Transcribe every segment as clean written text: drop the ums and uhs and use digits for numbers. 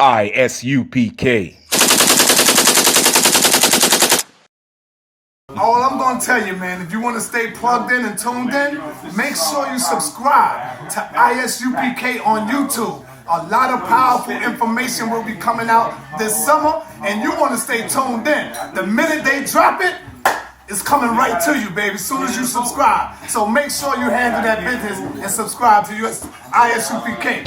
ISUPK. All I'm going to tell you, man, if you want to stay plugged in and tuned in, make sure you subscribe to ISUPK on YouTube. A lot of powerful information will be coming out this summer, and you want to stay tuned in. The minute they drop it, it's coming right to you, baby, as soon as you subscribe. So make sure you handle that business and subscribe to ISUPK.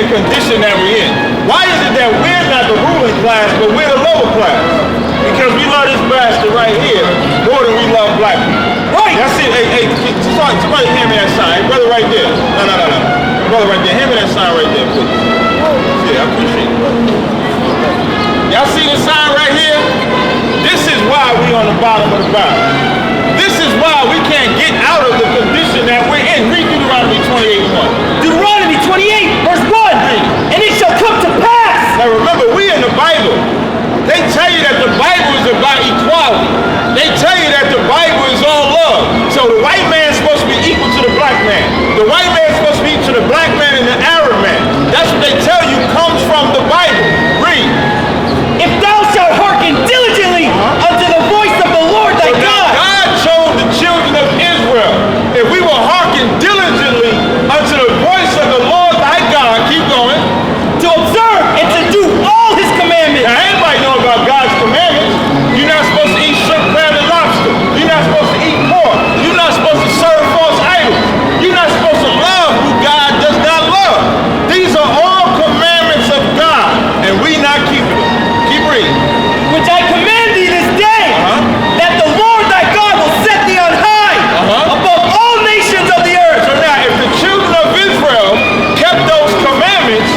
Condition that we're in. Why is it that we're not the ruling class, but we're the lower class? Because we love this bastard right here more than we love black people. Right. That's it. Hey, somebody hand me that sign. Hey, brother right there. No. Brother right there. Hand me that sign right there, please. Yeah, I appreciate it, brother. Y'all see this sign right here? This is why we on the bottom of the bottom. This is why we can't get out of the condition that we're in. Read Deuteronomy 28:1. Deuteronomy 28, verse 1. And it shall come to pass. Now remember, we in the Bible. They tell you that the Bible is about equality. They tell you that the Bible is all love. So the white man is supposed to be equal to the black man. The white man is supposed to be equal to the black man and the Arab man. That's what they tell you comes from the Bible. Read. If thou shalt hearken diligently unto the voice of the Lord thy God. God chose the children of Israel. If we will hearken diligently unto the voice of the Lord thy God, keep going, to observe and to do all his commandments. Now everybody know about God's commandments. You're not supposed to eat shrimp, crab, and lobster. You're not supposed to eat pork. You're not supposed to serve false idols. You're not supposed to love who God does not love. These are all commandments of God, and we not keeping them. Keep reading. Which I command thee this day, that the Lord thy God will set thee on high above all nations of the earth. So now, if the children of Israel kept those commandments,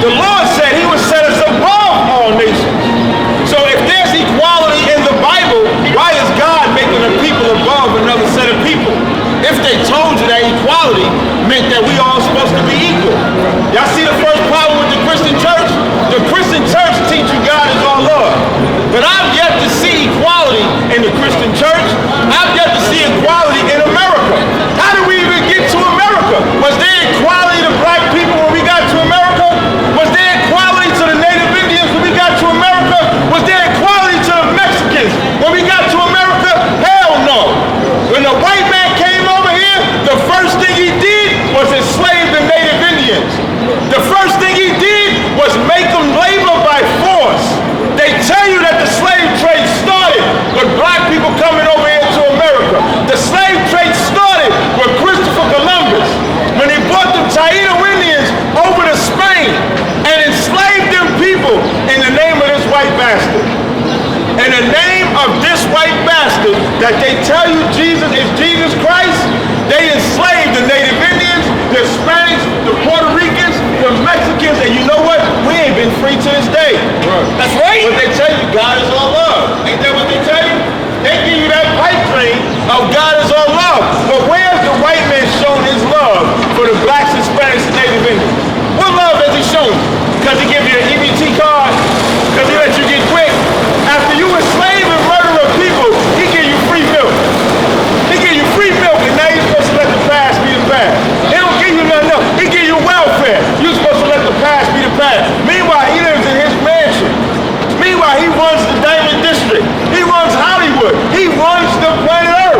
the Lord said he would set us above all nations. So if there's equality in the Bible, why is God making a people above another set of people? If they told you that equality meant that we all supposed to be equal. Y'all see the first problem with the Christian church? The Christian church teach you God is all love. But I've yet to see equality in the Christian church. I've yet to see equality in America. How did we even get to America? Was there equality to black people when we got to America? Was there equality to the Native Indians when we got to America? Was there equality to the Mexicans when we got to America? Hell no. When the white man came over here, the first thing he did was enslave the Native Indians. The first thing he did was make them labor by force. They tell you that the slave trade started with black people coming over here to America. The slave trade started with Christopher Columbus when he brought the Taino Indians over to Spain and enslaved them people in the name of this white bastard. In the name of this white bastard that they tell you Jesus is Jesus Christ, they enslaved the Native Indians, the Hispanics, the Puerto Ricans, the Mexicans, and you know what? We ain't been free to this day. That's right. But they tell you God is all love. Ain't that what they tell you? They give you that pipe dream of God is all love. But where's the white man showing his love for the blacks, Hispanics, and Native Indians? What love has he shown? Because he give you an EBT card? Because he let you get quick? After you enslave and murder of people, he give you free milk. He give you free milk, and now you're supposed to let the past be the past. He don't give you nothing else. He give you welfare. You're supposed to let the past be the past. Meanwhile, he lives in his mansion. Meanwhile, he runs the Diamond District. He runs Hollywood. He runs the planet Earth.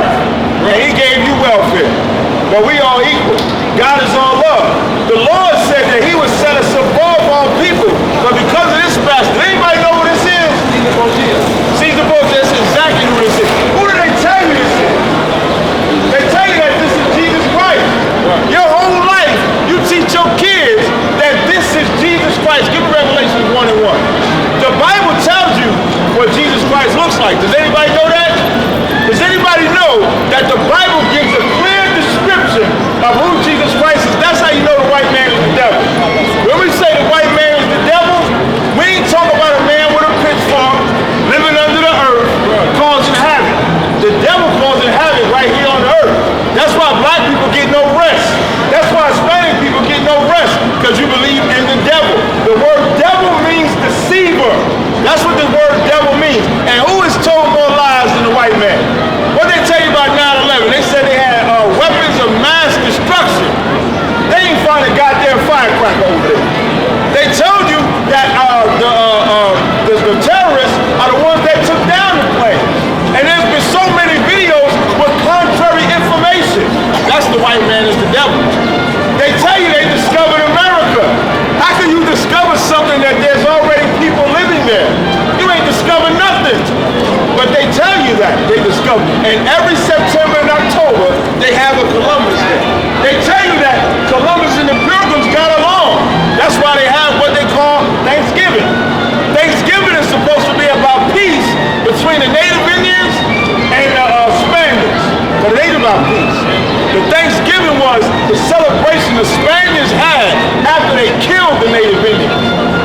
And every September and October, they have a Columbus Day. They tell you that Columbus and the Pilgrims got along. That's why they have what they call Thanksgiving. Thanksgiving is supposed to be about peace between the Native Indians and the Spaniards. But it ain't about peace. The Thanksgiving was the celebration the Spaniards had after they killed the Native Indians.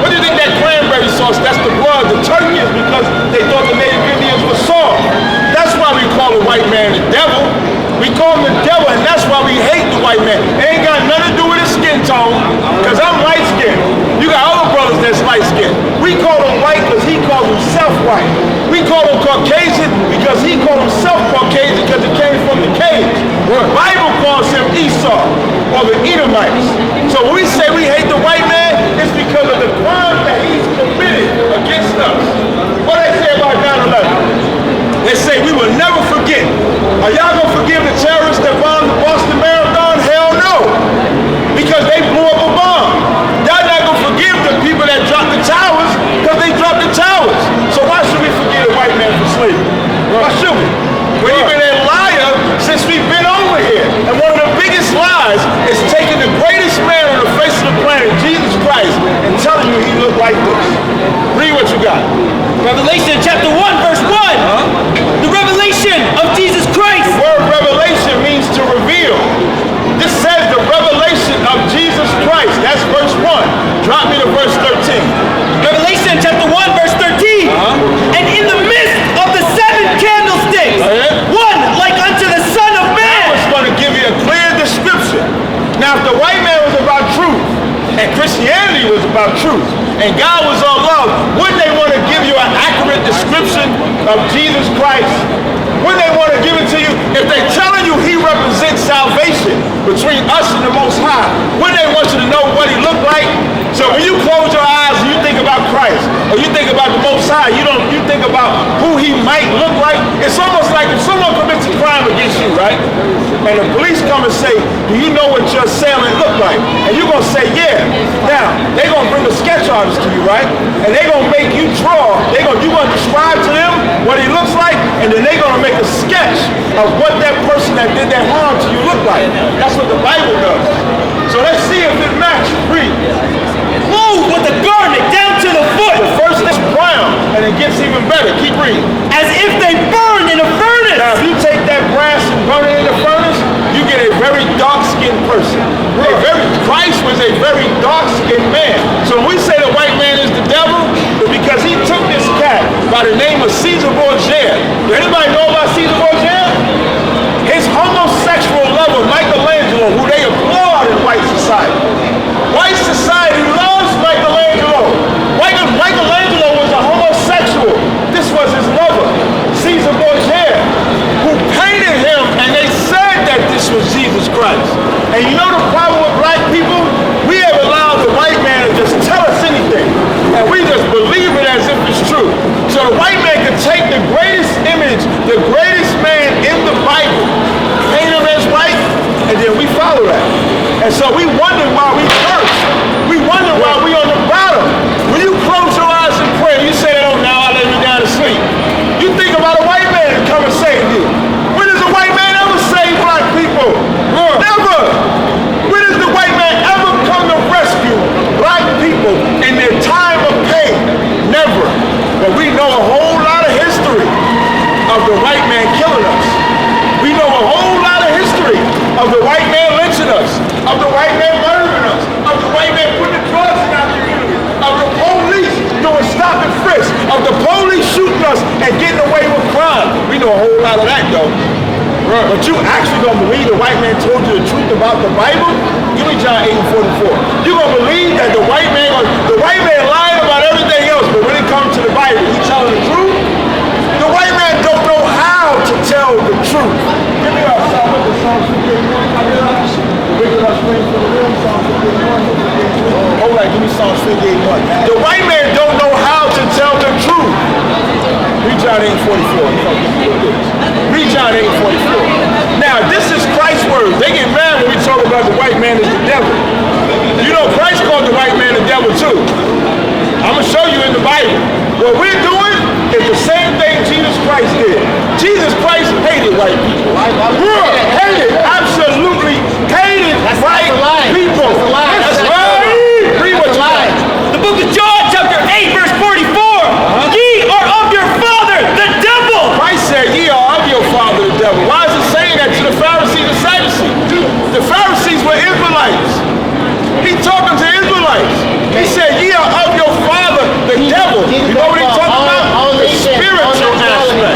What do you think that cranberry sauce, that's the blood, the turkey, is because they thought the Native Indians were soft. That's why we call the white man the devil. We call him the devil, and that's why we hate the white man. It ain't got nothing to do with his skin tone, because I'm light-skinned. You got other brothers that's light-skinned. We call him white because he calls himself white. We call him Caucasian because he called himself Caucasian because he came from the caves. The Bible calls him Esau, or the Edomites. So when we say we hate the white man, it's because of the crime that he's committed against us. What they say about 9/11? They say we will never forget. Are y'all gonna forgive the terrorists that bombed the Boston Marathon? Hell no. Because they blew up a bomb. Y'all not gonna forgive the people that dropped the towers because they dropped the towers. So why should we forgive a white man for slavery? Why should we? We've been a liar since we've been over here. And one of the biggest lies is taking the greatest man on the face of the planet, Jesus Christ, and telling you he looked like this. Read what you got. Revelation chapter 1, verse 1. The revelation of Jesus Christ. The word revelation means to reveal. This says the revelation of Jesus Christ. That's verse 1. Drop me to verse 13. Revelation chapter 1, verse 13. And in the midst of the seven candlesticks, one like unto the Son of Man. I was going to give you a clear description. Now, if the white man was about truth, and Christianity was about truth, and God was all love, wouldn't they want to give you an accurate description of Jesus Christ? Wouldn't they want to give it to you? If they're telling you he represents salvation between us and the Most High, wouldn't they want you to know what he looked like? So when you close your eyes and you think about Christ, or you think about the Most High, you think about who he might look like. It's almost like if someone commits a crime against you, right? And the police come and say, do you know what your assailant looked like? And you're going to say, yeah. Now, they're going to bring a sketch artist to you, right? And they're going to make you draw. You're going to describe to them what he looks like, and then they're going to make a sketch of what that person that did that harm to you look like. That's what the Bible does. So let's see if it matches. Read. Clothed with a garment down to the foot. The first is brown, and it gets even better. Keep reading. As if they burned in a furnace. Now, if you take that brass and burn it in the furnace, you get a very dark-skinned person. Christ was a very dark-skinned man. So when we say the white man is the devil, it's because he took this cat by the name of Caesar Borgia. Does anybody know about Caesar Borgia? His homosexual lover, Michelangelo, who they applaud in white society. White society loves Michelangelo. Michelangelo was a homosexual. This was his lover, Caesar Borgia, who painted him, and they said that this was Jesus Christ. And you know the problem with black people? We have allowed the white man to just tell us anything, and we just believe it as if it's true. So the white man can take the greatest image, the greatest man in the Bible, paint him as white, and then we follow that. And so we wonder why we curse. We wonder why we on the bottom. When you close your eyes and pray, you say, oh, now I lay me down to sleep. You think about a white man come and save you. When does a white man ever save black people? Never. When does the white man ever come to rescue black people in their time of pain? Never. But we know a whole lot of history of the white man killing us. We know a whole lot of history of the white man lynching us, of the white man murdering us, of the white man putting the drugs in our community, of the police doing stop and frisk, of the police shooting us and getting away with crime. We know a whole lot of that, though. But you actually gonna believe the white man told you the truth about the Bible? Give me John 8:44. You gonna believe that the white man lying about everything else, but when it comes to the Bible, he telling the truth? The white man don't know how to tell the truth. Give me our Psalm 58:1. Hold on, give me Psalm 58:1. The white man don't know how to tell the truth. Read John 8:44. Read John 8:44. Now, this is Christ's words. They get mad when we talk about the white man as the devil. You know, Christ called the white man the devil too. I'm going to show you in the Bible. What we're doing is the same thing Jesus Christ did. Jesus Christ hated the Pharisees and Sadducees. The Pharisees were Israelites. He talking to Israelites. He said, ye are of your father, the devil. You know what he talking about? The spiritual aspect.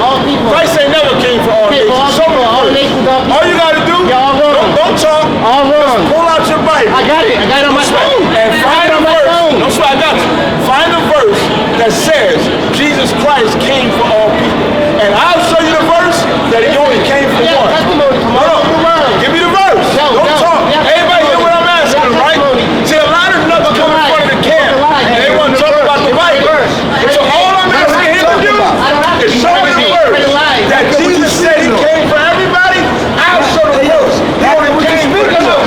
Christ ain't never came for all nations. All you got to do, don't talk. Just pull out your Bible. I got it on my phone. And find a verse. Don't swear, I got you. Find a verse that says Jesus Christ came for all people. And I'll show you the verse that he only came for one. Give me the verse. Don't talk. Everybody hear what I'm asking, right? See, a lot of nuts come in front of the camp and they want to talk about the Bible. So all I'm asking him to do is show me the verse that Jesus said he came for everybody. I'll show the verse. He only came for the book.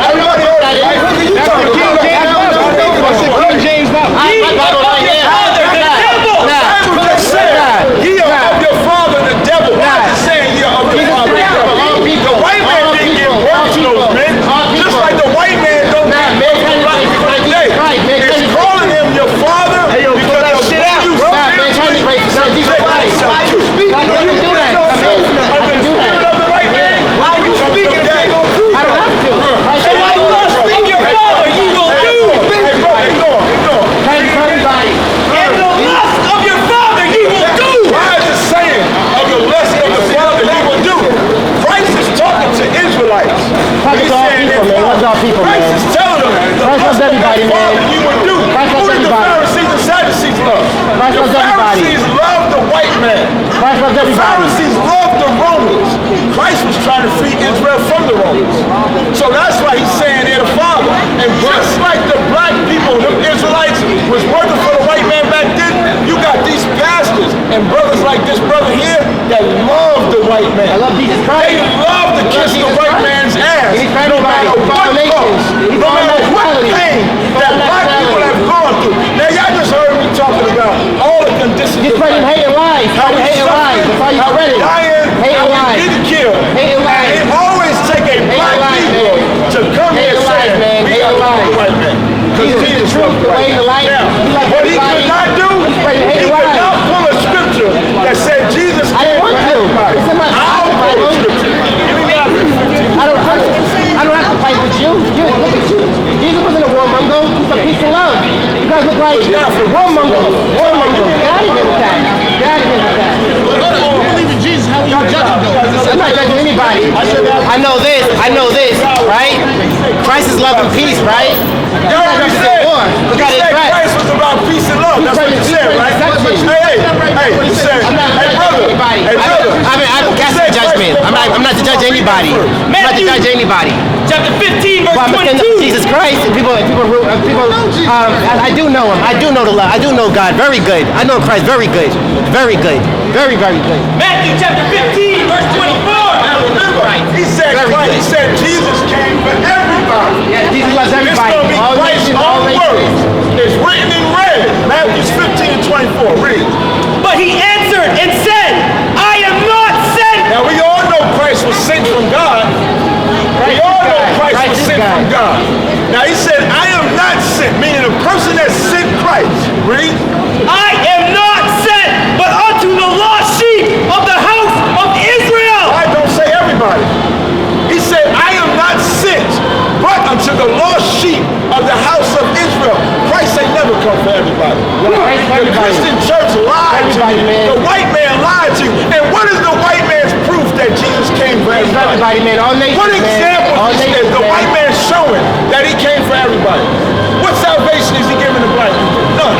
Everybody heard it, right? You talking King James Bible. Ye are of your father the devil. I'm just saying ye are of your father the devil. The white man didn't give birth to those men. Just like the white man don't give birth to black people today. It's calling him your father because they'll shit out. Why you speaking? Why you do that? Under the spirit of the white man? Why you speaking? I don't have to. So why you not speak your father? You will do. Ignore. Everybody. And the lust of your father you will do. Why is it saying of the lust of the father you will do? Christ is talking to Israelites. Talking to all people, man. What's all people, man? Christ is telling them the Christ lust loves of everybody, the father man. you will do. Christ Who loves did the everybody. Pharisees and Sadducees love? Christ The loves everybody. Pharisees loved the white man. Christ loves The everybody. Pharisees loved the Romans. Christ was trying to free Israel from the Romans. So that's why he's saying they're the father. And just like the black people, the Israelites, was working for the white man back then, you got these pastors and brothers like this brother here that love the white man. I love Jesus Christ. They love to kiss the white man's ass. He's for No matter what everybody. cost, He's no for matter what nationality. pain that black people have gone through. Now y'all just heard me talking about all the conditions. Just spreading hate and lies. How we Hate and lies. That's why you how we spread it. dying, Hate how and we lies. getting killed. Hate and lies. And it always take a black and lies, people man. to come Hate here and and say, lies, man. we Hate got and to lies. the white man. Because Jesus is Jesus the truth, loved the way, white the light. man. He Now, loves what he everybody. could not do, Spreading hate he and could lies. not pull a scripture that said Jesus I came didn't for want to. everybody. It's in my I'll pull a Bible. scripture. Give me the I don't have to fight with you. Look at you. Jesus wasn't a warmonger. He's a peace and love. You guys look like warmonger. Get out of here with that. You believe in Jesus, how are you judging though? I'm not judging anybody. I know this, right? Christ is love and peace, right? You You guys already represent said, war. Look you at his said dress. Christ was about peace and love. That's what you said, right? Hey, you said, hey, brother. Hey, brother. I'm not casting judgment. I'm not to judge anybody. I'm not to judge anybody. Chapter 15, verse Well, I'm saying 22. Jesus Christ, and people. I do know him. I do know the love. I do know God. Very good. I know Christ. Very good. Very good. Very good. Matthew chapter 15, verse 24. Now remember, he said Very Christ, good. he said Jesus came for everybody. Yeah, Jesus loves It's everybody. going to be All Christ's nations, all own races. words. It's written in red. Matthew 15:24. Read. But he answered and said, I am not sent. Now we all know Christ was sent from God. We all know Christ was sent from God. Now he said, I am not sent, meaning the person that sent Christ. Read. I am not sent, but unto the lost sheep of the house of Israel. I don't say everybody. He said, I am not sent, but unto the lost sheep of the house of Israel. Christ ain't never come for everybody. The Christian church lied to you. The white man lied to you. And what is the white man's proof that Jesus came for everybody? Everybody, man. All nations, What man. example All is nations, the man. white man showing that he came for everybody? What salvation is he giving to black people? None.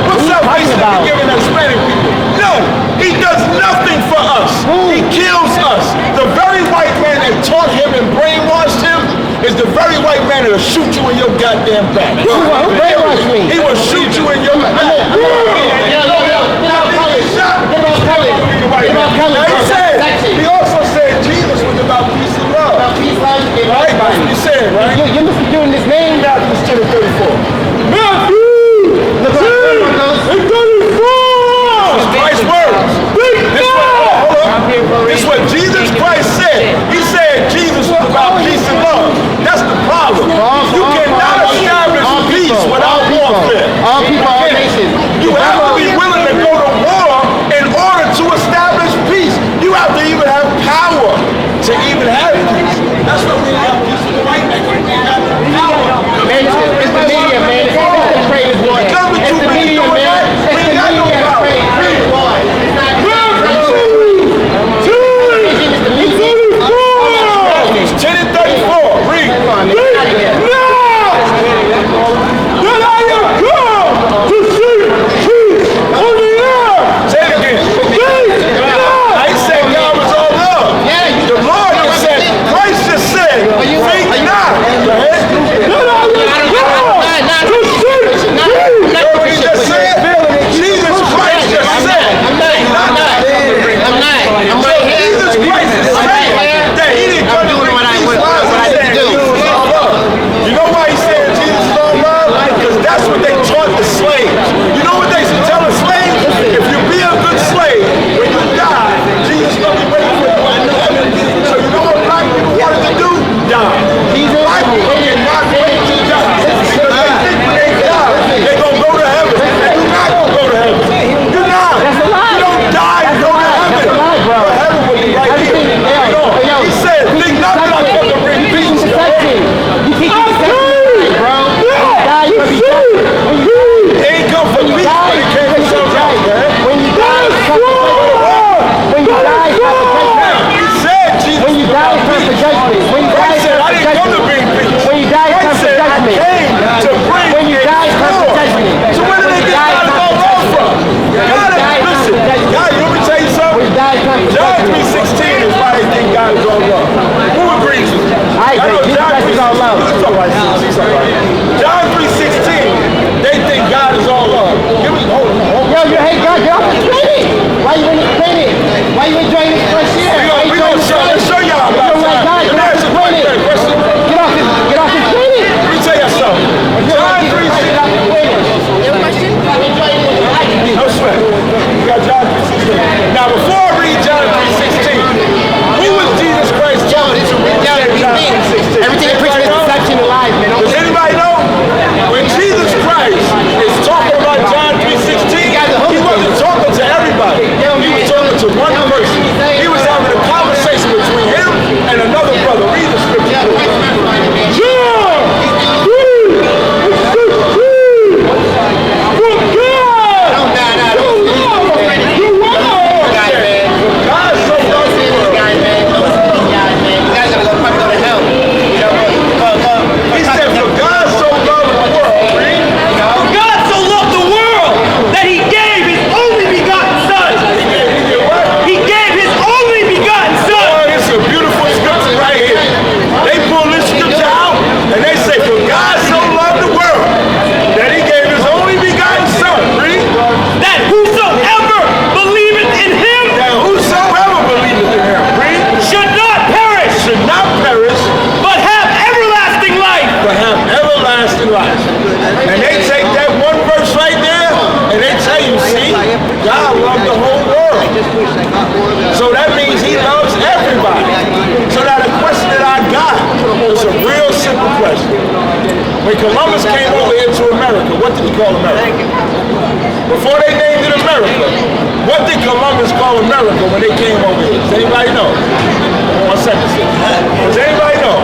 What salvation is he giving to Hispanic people? None. He does nothing for us. He kills us. The very white man that taught him and brainwashed him is the very white man that'll shoot you in your goddamn back. Who brainwashed me? He will shoot you in your back. Now he said, he also said Jesus was about peace and love. Right? That's what he said, right? You're misconstruing this name. Matthew 10:34. Matthew! Look like It's Christ's words. This is what Jesus Christ said. He said Jesus was about peace and love. That's the problem. You cannot establish peace without warfare. All people, all nations. You have to be willing to go to war in order to establish peace. You have to even have power when Columbus came over here to America, what did he call America? Before they named it America, what did Columbus call America when they came over here? Does anybody know? 1 second. Does anybody know?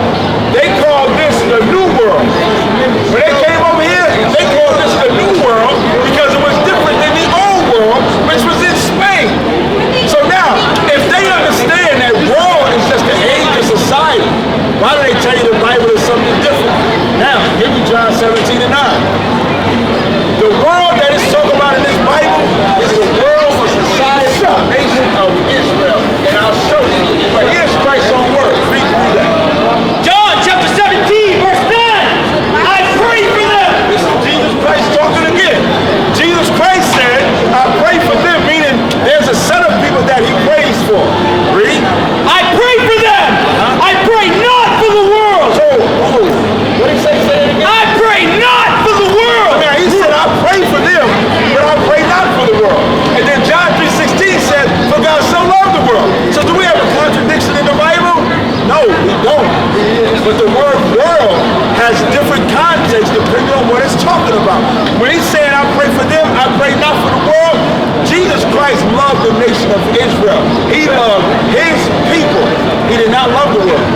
They called this the New World. When they came over here, they called this the New World because it was different than the Old World, which was in Spain. So now, if they understand that world is just the age of society, why do they tell you the Bible is something different? Now, give me John 17:9. The world that is talking about in this Bible is the world of society, the nation of Israel. And I'll show you. But here's Christ's own word. Read through that. John chapter 17, verse 9. I pray for them. This is Jesus Christ talking again. Jesus Christ said, I pray for them, meaning there's a set of people that he prays for. Read. I pray for them. I pray not for the world. What did he say? Say it again. I pray not for the world. Now he said, I pray for them, but I pray not for the world. And then John 3:16 said, for God so loved the world. So do we have a contradiction in the Bible? No, we don't. But the word world has different contexts depending on what it's talking about. When he's saying, I pray for them, I pray not for the world, Jesus Christ loved the nation of Israel. He loved his people. He did not love the world.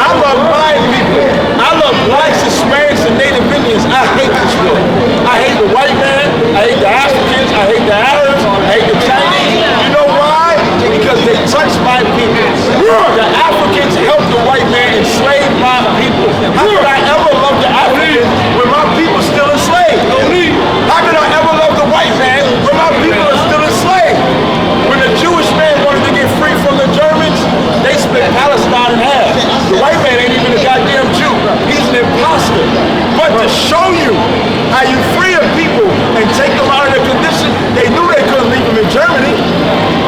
I love my people. I love blacks, Hispanics, and Native Indians. I hate this world. I hate the white man. I hate the Africans. I hate the Arabs. I hate the Chinese. You know why? Because they touch my people. The Africans helped the white man enslave my people. How could I ever love the Africans when my people still enslaved? How could I ever love the white man when my people are still enslaved? When the Jewish man wanted to get free from the Germans, they split Palestine in half. The white man ain't even a goddamn Jew. He's an imposter. But to show you how you free a people and take them out of their condition, they knew they couldn't leave them in Germany.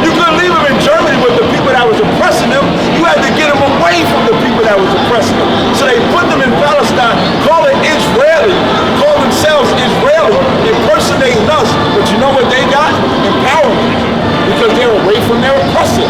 You couldn't leave them in Germany with the people that was oppressing them. You had to get them away from the people that was oppressing them. So they put them in Palestine, call it Israeli, call themselves Israeli, impersonating us. But you know what they got? Empowerment. Because they're away from their oppressor.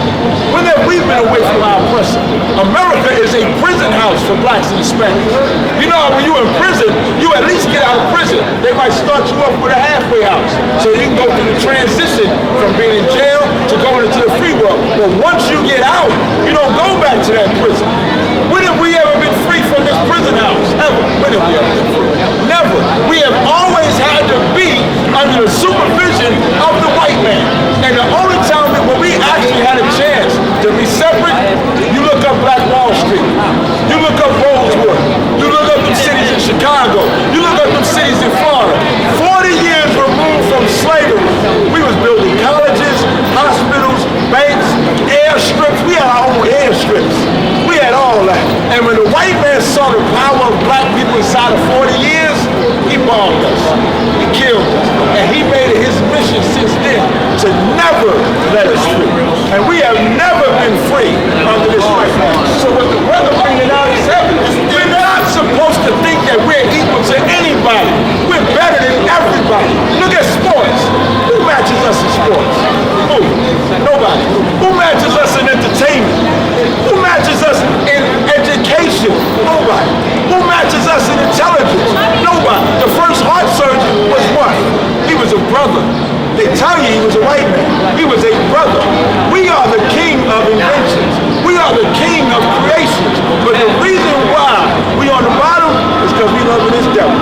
When have we been away from our oppressor? America is a prison house for blacks and Hispanics. You know, when you're in prison, you at least get out of prison. They might start you up with a halfway house. So you can go through the transition from being in jail to going into the free world. But once you get out, you don't go back to that prison. When have we ever been free from this prison house? Ever. When have we ever been free? Never. We have always had to be under the supervision of the white man. And the only time that when we actually had a chance to be separate, you look up Black Wall Street, you look up Rosewood, you look up them cities in Chicago, you look up them cities in Florida. 40 years removed from slavery, we was building colleges, hospitals, banks, airstrips. We had our own airstrips. We had all that. And when the white man saw the power of black people inside of 40 years, he bombed us. He killed us. And he made it his mission since then to never let us free. And we have never been free under this white man. So what the brother bringing out is heaven. We're not supposed to think that we're equal to anybody. We're better than everybody. Look at sports. Who matches us in sports? Who? Nobody. Who matches us in entertainment? Who matches us in education? Nobody. Who matches us in intelligence? Nobody. The first heart surgeon was what? He was a brother. They tell you he was a white man. He was a brother. We are the king of inventions. We are the king of creations. But the reason why we on the bottom is because we loving this devil.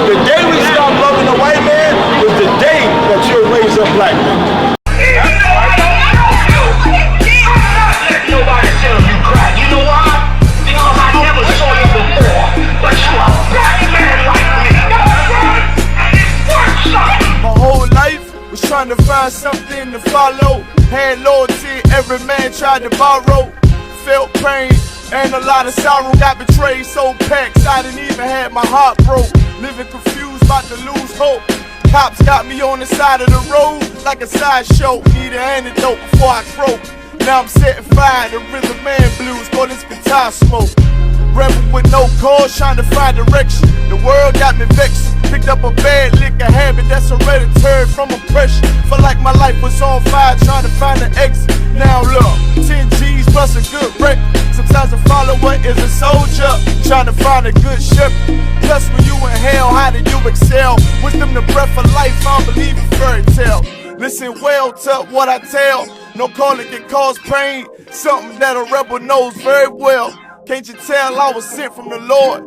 The day we stop loving the white man is the day that you'll raise up black men. Trying to find something to follow. Had loyalty, every man tried to borrow. Felt pain and a lot of sorrow. Got betrayed, sold packs, I didn't even have my heart broke. Living confused, about to lose hope. Cops got me on the side of the road like a sideshow. Need an antidote before I croak. Now I'm setting fire to rhythm man blues for this guitar smoke. Rebel with no cause, trying to find direction. The world got me vexed. Picked up a bad liquor habit that's hereditary from oppression. Felt like my life was on fire, trying to find an exit. Now look, 10 G's plus a good wreck. Sometimes a follower is a soldier. trying to find a good shepherd. Plus when you in hell, how do you excel? Wisdom the breath of life, I don't believe in fairy tale. Listen well to what I tell. No calling can cause pain, something that a rebel knows very well. Can't you tell I was sent from the Lord?